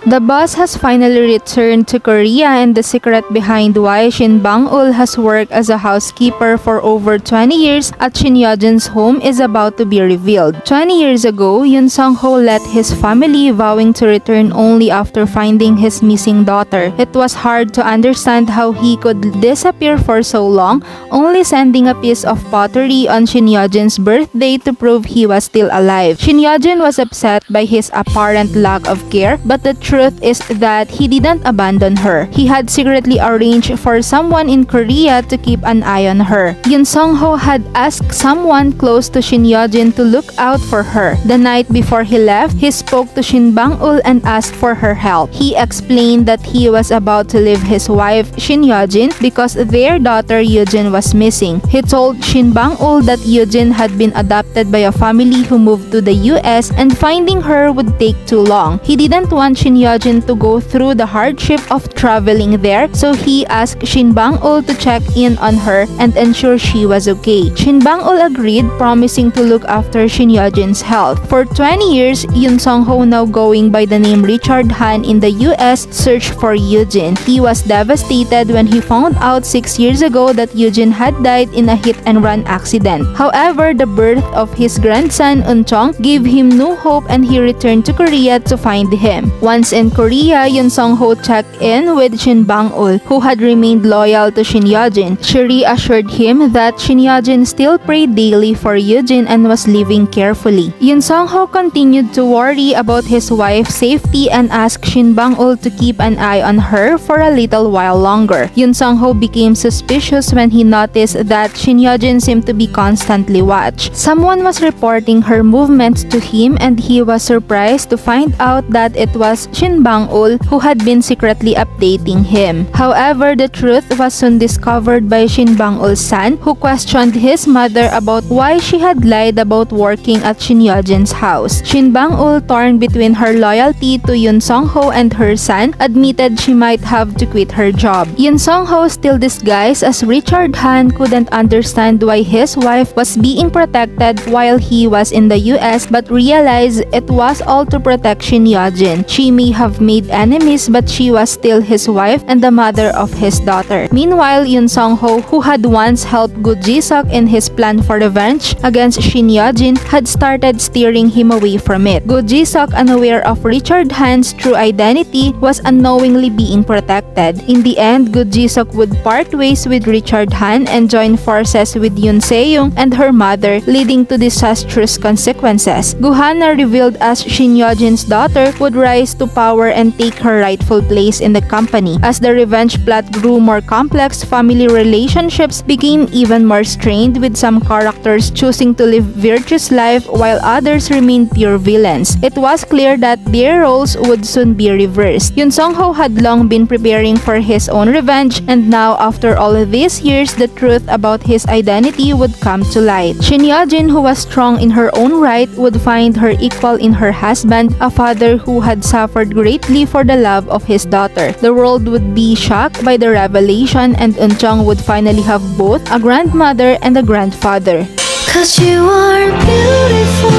The boss has finally returned to Korea, and the secret behind why Shin Bang-ul has worked as a housekeeper for over 20 years at Shin Yeo-jin's home is about to be revealed. 20 years ago, Yoon Sung-ho left his family, vowing to return only after finding his missing daughter. It was hard to understand how he could disappear for so long, only sending a piece of pottery on Shin Yeo-jin's birthday to prove he was still alive. Shin Yeo-jin was upset by his apparent lack of care, but the truth is that he didn't abandon her. He had secretly arranged for someone in Korea to keep an eye on her. Yoon Sung-ho had asked someone close to Shin Yeo-jin to look out for her. The night before he left, he spoke to Shin Bang-ul and asked for her help. He explained that he was about to leave his wife Shin Yeo-jin because their daughter Yeo-jin was missing. He told Shin Bang-ul that Yeo-jin had been adopted by a family who moved to the US and finding her would take too long. He didn't want Shin Yeo-jin to go through the hardship of traveling there, so he asked Shin Bang-ul to check in on her and ensure she was okay. Shin Bang-ul agreed, promising to look after Shin Yeo-jin's health. For 20 years, Yoon Sung-ho, now going by the name Richard Han in the US, searched for Yeo-jin. He was devastated when he found out 6 years ago that Yeo-jin had died in a hit-and-run accident. However, the birth of his grandson Eun-chong gave him new hope, and he returned to Korea to find him. Once in Korea, Yoon Sung-ho checked in with Shin Bang-ul, who had remained loyal to Shin Yeo-jin. She reassured him that Shin Yeo-jin still prayed daily for Yeo-jin and was living carefully. Yoon Sung-ho continued to worry about his wife's safety and asked Shin Bang-ul to keep an eye on her for a little while longer. Yoon Sung-ho became suspicious when he noticed that Shin Yeo-jin seemed to be constantly watched. Someone was reporting her movements to him, and he was surprised to find out that it was Shin Bang-ul who had been secretly updating him. However, the truth was soon discovered by Shin Bang-ul's son, who questioned his mother about why she had lied about working at Shin Yeo-jin's house. Shin Bang-ul, torn between her loyalty to Yoon Sung-ho and her son, admitted she might have to quit her job. Yoon Sung-ho, still disguised as Richard Han, couldn't understand why his wife was being protected while he was in the US, but realized it was all to protect Shin Yeo-jin. She may have made enemies, but she was still his wife and the mother of his daughter. Meanwhile, Yoon Sung-ho, who had once helped Go Ji-seok in his plan for revenge against Shin Yeo-jin, had started steering him away from it. Go Ji-seok, unaware of Richard Han's true identity, was unknowingly being protected. In the end, Go Ji-seok would part ways with Richard Han and join forces with Yoon Se-young and her mother, leading to disastrous consequences. Go-hana, revealed as Shin Yeo-jin's daughter, would rise to power and take her rightful place in the company. As the revenge plot grew more complex, family relationships became even more strained, with some characters choosing to live virtuous life while others remained pure villains. It was clear that their roles would soon be reversed. Yoon Sung-ho had long been preparing for his own revenge, and now, after all these years, the truth about his identity would come to light. Shin Yeo-jin, who was strong in her own right, would find her equal in her husband, a father who had suffered greatly for the love of his daughter. The world would be shocked by the revelation, and Eun-chong would finally have both a grandmother and a grandfather. 'Cause you are beautiful,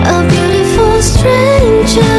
a beautiful stranger.